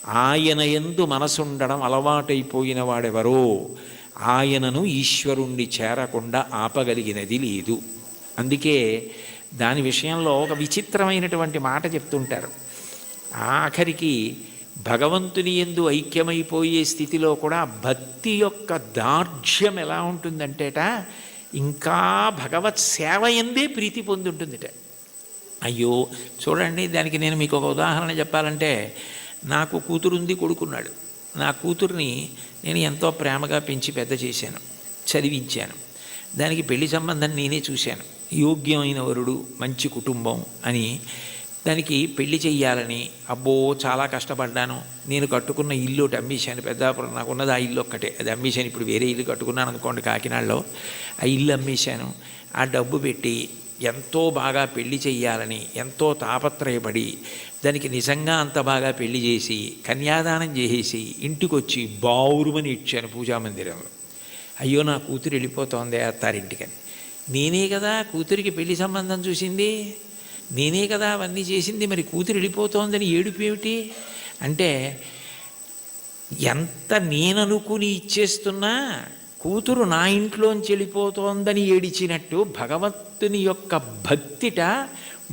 ఆయన యందు మనసుండడం అలవాటైపోయిన వాడెవరో ఆయనను ఈశ్వరుణ్ణి చేరకుండా ఆపగలిగినది లేదు. అందుకే దాని విషయంలో ఒక విచిత్రమైనటువంటి మాట చెప్తుంటారు. ఆఖరికి భగవంతుని యందు ఐక్యమైపోయే స్థితిలో కూడా భక్తి యొక్క దార్ఢ్యం ఎలా ఉంటుందంటేట, ఇంకా భగవత్ సేవ ఎందే ప్రీతి పొంది ఉంటుందిట. అయ్యో చూడండి, దానికి నేను మీకు ఒక ఉదాహరణ చెప్పాలంటే, నాకు కూతురుంది, కొడుకున్నాడు. నా కూతుర్ని నేను ఎంతో ప్రేమగా పెంచి పెద్ద చేశాను, చదివించాను. దానికి పెళ్లి సంబంధం నేనే చూశాను, యోగ్యమైన వరుడు, మంచి కుటుంబం అని. దానికి పెళ్లి చెయ్యాలని అబ్బో చాలా కష్టపడ్డాను. నేను కట్టుకున్న ఇల్లు ఒకటి అమ్మేశాను, పెద్దాపురం నాకున్నది ఆ ఇల్లు ఒక్కటే, అది అమ్మేశాను. ఇప్పుడు వేరే ఇల్లు కట్టుకున్నాను అనుకోండి కాకినాడలో, ఆ ఇల్లు అమ్మేశాను. ఆ డబ్బు పెట్టి ఎంతో బాగా పెళ్లి చెయ్యాలని ఎంతో తాపత్రయపడి దానికి నిజంగా అంత బాగా పెళ్లి చేసి కన్యాదానం చేసేసి ఇంటికి వచ్చి బావురుమని ఇచ్చాను పూజామందిరంలో. అయ్యో నా కూతురు వెళ్ళిపోతోంది అత్తారింటికని. నేనే కదా కూతురికి పెళ్లి సంబంధం చూసింది, నేనే కదా అవన్నీ చేసింది, మరి కూతురు వెళ్ళిపోతోందని ఏడుపు ఏమిటి అంటే, ఎంత నేననుకుని ఇచ్చేస్తున్నా కూతురు నా ఇంట్లోంచి వెళ్ళిపోతోందని ఏడిచినట్టు భగవంతుని యొక్క భక్తిట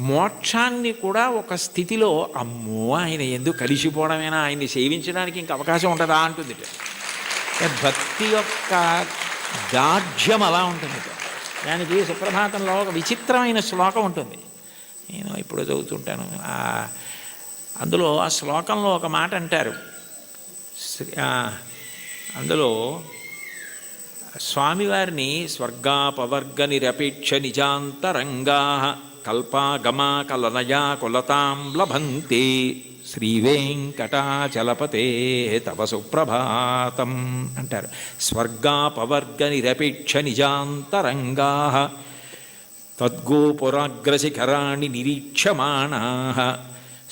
మోక్షాన్ని కూడా ఒక స్థితిలో అమ్మో ఆయన ఎందుకు కలిసిపోవడమేనా, ఆయన్ని సేవించడానికి ఇంక అవకాశం ఉంటుందా అంటుంది. భక్తి యొక్క దార్ఢ్యం అలా ఉంటుంది. దానికి సుప్రభాతంలో ఒక విచిత్రమైన శ్లోకం ఉంటుంది, నేను ఇప్పుడు చదువుతుంటాను. అందులో ఆ శ్లోకంలో ఒక మాట అంటారు. అందులో స్వామివారిని స్వర్గాపవర్గ నిరపేక్ష నిజాంతరంగా కల్పాగమా కలనయా కులతాం లభంతే శ్రీవేంకటాచలపతే తవ సుప్రభాతం అంటారు. స్వర్గాపవర్గ నిరపేక్ష నిజాంతరంగా తద్గోపురాగ్రశిఖరాణి నిరీక్షమాణా.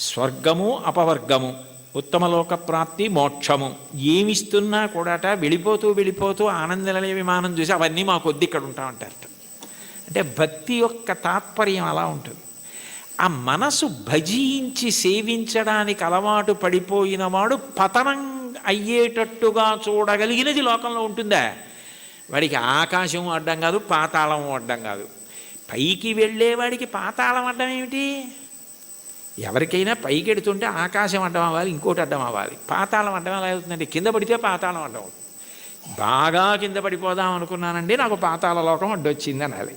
స్వర్గము అపవర్గము, ఉత్తమలోక ప్రాప్తి, మోక్షము ఏమిస్తున్నా కూడాట వెళ్ళిపోతూ వెళ్ళిపోతూ ఆనందనిలయ విమానం చూసి అవన్నీ మా కొద్ది ఇక్కడ ఉంటామంటారట. అంటే భక్తి యొక్క తాత్పర్యం అలా ఉంటుంది. ఆ మనసు భజించి సేవించడానికి అలవాటు పడిపోయిన వాడు పతనం అయ్యేటట్టుగా చూడగలిగినది లోకంలో ఉంటుందా? వాడికి ఆకాశం అడ్డం కాదు, పాతాళం అడ్డం కాదు. పైకి వెళ్ళేవాడికి పాతాళం అడ్డం ఏమిటి? ఎవరికైనా పైకి ఎడుతుంటే ఆకాశం అడ్డం అవ్వాలి, ఇంకోటి అడ్డం అవ్వాలి. పాతాళం అడ్డం ఎలా అవుతుందండి? కింద పడితే పాతాళం అడ్డం అవుతుంది. బాగా కింద పడిపోదాం అనుకున్నానండి, నాకు పాతాళ లోకం అడ్డొచ్చింది అనాలి.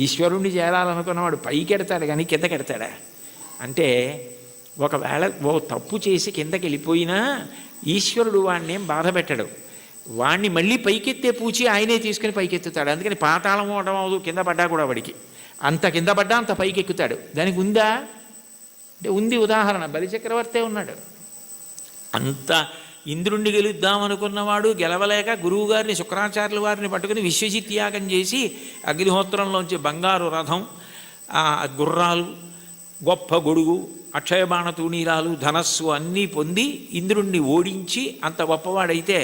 ఈశ్వరుణ్ణి చేరాలనుకున్నవాడు పైకి ఎడతాడు కానీ కిందకి ఎడతాడా? అంటే ఒకవేళ ఓ తప్పు చేసి కిందకి వెళ్ళిపోయినా ఈశ్వరుడు వాడిని ఏం బాధ పెట్టడు, వాడిని మళ్ళీ పైకెత్తే పూచి ఆయనే తీసుకుని పైకెత్తుతాడు. అందుకని పాతాళం అవడం అవదు, కింద పడ్డా కూడా వాడికి అంత కింద పడ్డా అంత పైకి ఎక్కుతాడు. దానికి ఉందా అంటే ఉంది. ఉదాహరణ బలిచక్రవర్తే ఉన్నాడు. అంత ఇంద్రుణ్ణి గెలుద్దామనుకున్నవాడు గెలవలేక గురువుగారిని శుక్రాచార్యుల వారిని పట్టుకుని విశ్వజిత్ యాగం చేసి అగ్నిహోత్రంలోంచి బంగారు రథం, గుర్రాలు, గొప్ప గొడుగు, అక్షయబాణ తూణీరాలు, ధనస్సు అన్నీ పొంది ఇంద్రుణ్ణి ఓడించి అంత గొప్పవాడైతే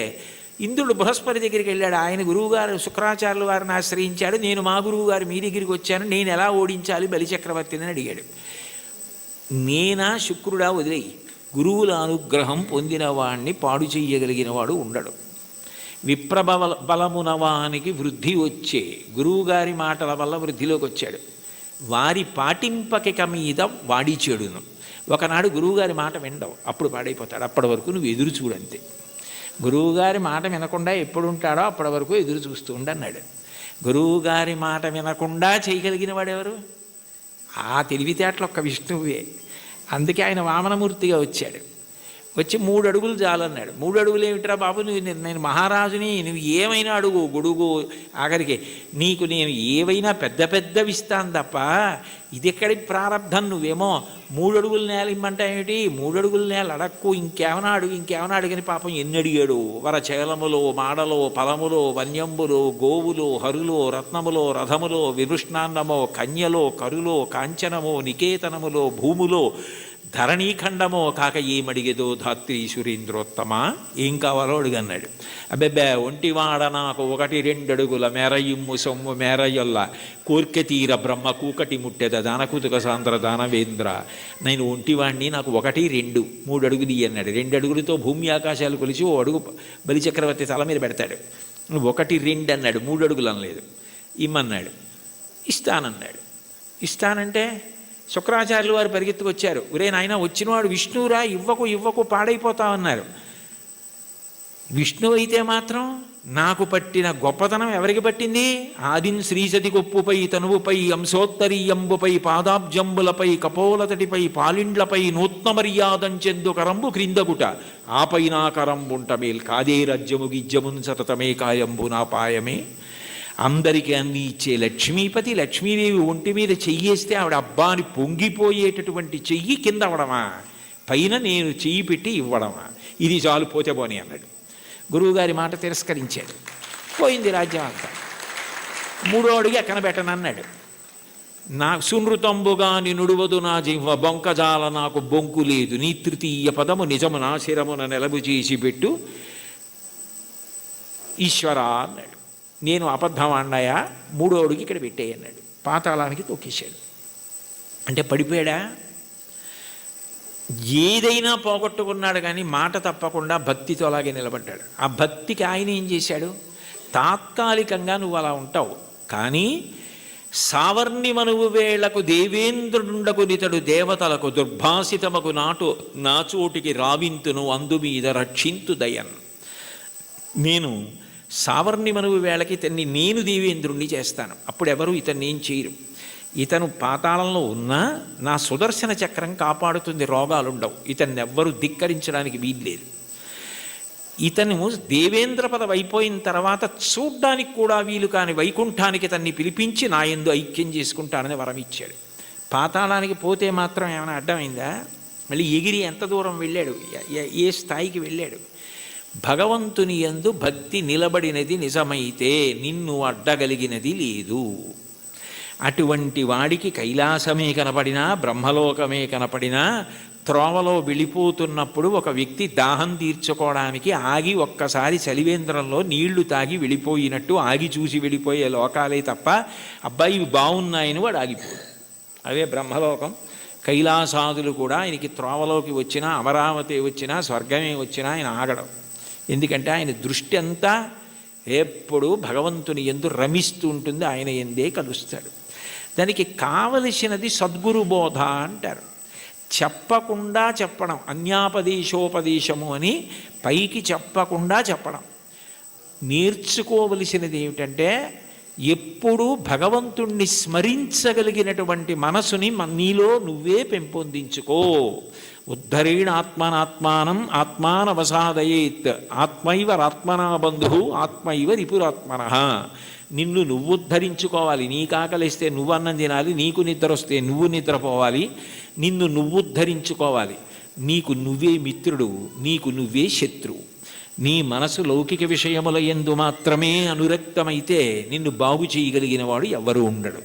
ఇంద్రుడు బృహస్పతి దగ్గరికి వెళ్ళాడు. ఆయన గురువుగారు శుక్రాచార్యుల వారిని ఆశ్రయించాడు. నేను మా గురువుగారు మీ దగ్గరికి వచ్చాను, నేను ఎలా ఓడించాలి బలిచక్రవర్తిని అని అడిగాడు. నేనా శుక్రుడా వదిలేయి, గురువుల అనుగ్రహం పొందిన వాణ్ణి పాడు చెయ్యగలిగిన వాడు ఉండడు. బలమునవానికి వృద్ధి వచ్చే గురువుగారి మాటల వల్ల వృద్ధిలోకి వచ్చాడు. వారి పాటింపకిక మీద వాడి చెడును. ఒకనాడు గురువుగారి మాట వినడవు, అప్పుడు పాడైపోతాడు. అప్పటి వరకు నువ్వు ఎదురు చూడంతే. గురువుగారి మాట వినకుండా ఎప్పుడు ఉంటాడో అప్పటి వరకు ఎదురు చూస్తూ ఉండన్నాడు. గురువుగారి మాట వినకుండా చేయగలిగిన వాడెవరు? ఆ తెలివితేటలు ఒక్క విష్ణువే. అందుకే ఆయన వామనమూర్తిగా వచ్చాడు. వచ్చి 3 అడుగులు చాలన్నాడు. 3 అడుగులు ఏమిట్రా బాబు, నేను మహారాజుని, నువ్వు ఏమైనా అడుగు, గొడుగు, ఆఖరికి నీకు నేను ఏవైనా పెద్ద పెద్దవి ఇస్తాను తప్ప ఇది ఎక్కడి ప్రారంధం, నువ్వేమో 3 అడుగుల నేల ఇమ్మంటా ఏమిటి? 3 అడుగుల నేల అడక్కు, ఇంకేమైనా అడుగు, ఇంకేమైనా అడుగని పాపం ఎన్ని అడిగాడు. వరచేలములో, మాడలో, ఫలములో, వన్యంబులో, గోవులో, హరులో, రత్నములో, రథములో, వివృష్ణాన్నమో, కన్యలో, కరులో, కాంచనమో, నికేతనములో, భూములో, ధరణీఖండమో కాక ఏమడిగేదో ధాత్రి సురేంద్రోత్తమ, ఏం కావాలో అడుగన్నాడు. అబ్బెబ్బే ఒంటివాడ నాకు 1-2 అడుగుల మేరయిమ్ము సొమ్ము మేరయ్యొల్ల కోర్కె తీర బ్రహ్మ కూకటి ముట్టెద దానకుతుక సాంద్ర దానవేంద్ర, నేను ఒంటివాడిని, నాకు 1-2 3 అడుగులు అన్నాడు. 2 అడుగులతో భూమి ఆకాశాలు కొలిచి 1 అడుగు బలిచక్రవర్తి తల మీద పెడతాడు. 1-2 అన్నాడు, 3 అడుగులు అనలేదు. ఇమ్మన్నాడు. ఇస్తానన్నాడు. ఇస్తానంటే శుక్రాచార్యులు వారు పరిగెత్తుకొచ్చారు. ఒరే నాయన, వచ్చినవాడు విష్ణువురా, ఇవ్వకు పాడైపోతామన్నారు. విష్ణువు అయితే మాత్రం నాకు పట్టిన గొప్పతనం ఎవరికి పట్టింది? ఆదిన్ శ్రీసతి కొప్పుపై తనువుపై అంశోత్తరీయంబుపై పాదాబ్జంబులపై కపోలతటిపై పాలిండ్లపై నూత్న మర్యాదంచెందు కరంబు క్రిందగుట ఆపైనా కరంబుంట మేల్ కాదే రజ్యము గిజ్జమున్ సతతమే కాయంబు నా పాయమే. అందరికీ అన్ని ఇచ్చే లక్ష్మీపతి, లక్ష్మీదేవి ఒంటి మీద చెయ్యేస్తే ఆవిడ అబ్బాని పొంగిపోయేటటువంటి చెయ్యి కింద అవడమా, పైన నేను చెయ్యి పెట్టి ఇవ్వడమా? ఇది చాలు, పోతే పోని అన్నాడు. గురువుగారి మాట తిరస్కరించాడు. పోయింది రాజ్యం అంతా. 3వ అడుగు ఎక్కన పెట్టనన్నాడు. నా సునృతంబుగా నినుడువదు నా జిహ్వ బొంకజాల నాకు బొంకు లేదు, నీ తృతీయ పదము నిజము నా శిరమున నెలబు చేసి పెట్టు ఈశ్వరా అన్నాడు. నేను అబద్ధం అన్నాయా, 3వ అడుగు ఇక్కడ పెట్టేయన్నాడు. పాతాళానికి తొక్కేశాడు. అంటే పడిపోయాడా? ఏదైనా పోగొట్టుకున్నాడు కానీ మాట తప్పకుండా భక్తితో అలాగే నిలబడ్డాడు. ఆ భక్తికి ఆయన ఏం చేశాడు? తాత్కాలికంగా నువ్వు అలా ఉంటావు, కానీ సావర్ణి మనువు వేళకు దేవేంద్రుండకు నితడు దేవతలకు దుర్భాసితమకు నా చోటికి రావింతును అందు మీద రక్షింతు దయన్. నేను సావర్ణి మనువు వేళకి ఇతన్ని నేను దేవేంద్రుణ్ణి చేస్తాను. అప్పుడు ఎవరు ఇతన్ని ఏం చేయరు. ఇతను పాతాళంలో ఉన్నా నా సుదర్శన చక్రం కాపాడుతుంది, రోగాలుండవు. ఇతన్ని ఎవ్వరూ ధిక్కరించడానికి వీల్లేదు. ఇతను దేవేంద్ర పదవి అయిపోయిన తర్వాత చూడ్డానికి కూడా వీలు కాని వైకుంఠానికి తన్ని పిలిపించి నా యందు ఐక్యం చేసుకుంటానని వరం ఇచ్చాడు. పాతాళానికి పోతే మాత్రం ఏమైనా అడ్డమైందా? మళ్ళీ ఎగిరి ఎంత దూరం వెళ్ళాడు, ఏ స్థాయికి వెళ్ళాడు? భగవంతుని యందు భక్తి నిలబడినది నిజమైతే నిన్ను అడ్డగలిగినది లేదు. అటువంటి వాడికి కైలాసమే కనపడినా, బ్రహ్మలోకమే కనపడినా, త్రోవలో వెళ్ళిపోతున్నప్పుడు ఒక వ్యక్తి దాహం తీర్చుకోవడానికి ఆగి ఒక్కసారి చలివేంద్రంలో నీళ్లు తాగి వెళ్ళిపోయినట్టు ఆగి చూసి వెళ్ళిపోయే లోకాలే తప్ప అబ్బాయి ఇవి బాగున్నాయని వాడు ఆగిపోడు. అవే బ్రహ్మలోకం. కైలాసాదులు కూడా ఆయనకి త్రోవలోకి వచ్చినా, అమరావతి వచ్చినా, స్వర్గమే వచ్చినా ఆయన ఆగడం. ఎందుకంటే ఆయన దృష్టి అంతా ఎప్పుడూ భగవంతుని యందు రమిస్తూ ఉంటుంది, ఆయన ఎందే కలుస్తాడు. దానికి కావలసినది సద్గురు బోధ అంటారు. చెప్పకుండా చెప్పడం, అన్యాపదేశోపదేశము అని పైకి చెప్పకుండా చెప్పడం. నేర్చుకోవలసినది ఏమిటంటే ఎప్పుడూ భగవంతుణ్ణి స్మరించగలిగినటువంటి మనసుని నీలో నువ్వే పెంపొందించుకో. ఉద్ధరేణ ఆత్మనాత్మానం ఆత్మానవసాదయేత్ ఆత్మైవరాత్మనా బంధు ఆత్మైవ రిపురాత్మన. నిన్ను నువ్వు ఉద్ధరించుకోవాలి. నీకు ఆకలిస్తే నువ్వు అన్నం తినాలి, నీకు నిద్ర వస్తే నువ్వు నిద్రపోవాలి. నిన్ను నువ్వు ఉద్ధరించుకోవాలి. నీకు నువ్వే మిత్రుడు, నీకు నువ్వే శత్రువు. నీ మనసు లౌకిక విషయముల యందు మాత్రమే అనురక్తమైతే నిన్ను బాగు చేయగలిగిన వాడు ఎవ్వరూ ఉండడు.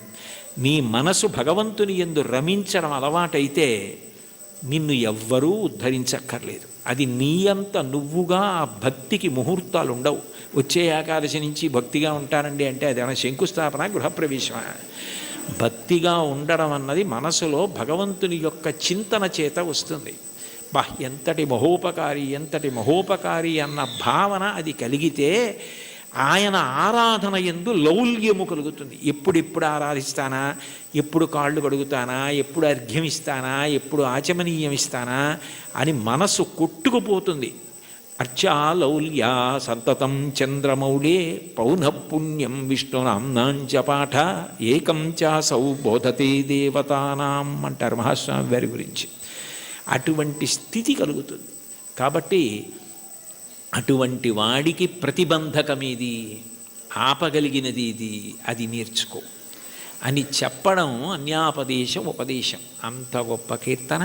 నీ మనసు భగవంతుని యందు రమించడం అలవాటైతే నిన్ను ఎవ్వరూ ఉద్ధరించక్కర్లేదు. అది నీ అంత నువ్వుగా ఆ భక్తికి ముహూర్తాలు ఉండవు. వచ్చే ఏకాదశి నుంచి భక్తిగా ఉంటానండి అంటే అదేమైనా శంకుస్థాపన, గృహప్రవేశమా? భక్తిగా ఉండడం అన్నది మనసులో భగవంతుని యొక్క చింతన చేత వస్తుంది. ఎంతటి మహోపకారి అన్న భావన అది కలిగితే ఆయన ఆరాధన యందు లౌల్యము కలుగుతుంది. ఎప్పుడెప్పుడు ఆరాధిస్తానా, ఎప్పుడు కాళ్ళు కడుగుతానా, ఎప్పుడు అర్ఘ్యం ఇస్తానా, ఎప్పుడు ఆచమనీయం ఇస్తానా అని మనసు కొట్టుకుపోతుంది. అర్చాలౌల్యా సంతతం చంద్రమౌళే పౌనఃపుణ్యం విష్ణునాంనాంచ పాఠ ఏకం చాసౌ బోధతే దేవతానాం అంటారు మహాస్వామి వారి గురించి. అటువంటి స్థితి కలుగుతుంది. కాబట్టి అటువంటి వాడికి ప్రతిబంధకమేది, ఆపగలిగినది ఇది, అది నేర్చుకో అని చెప్పడం అన్యాపదేశం ఉపదేశం. అంత గొప్ప కీర్తన.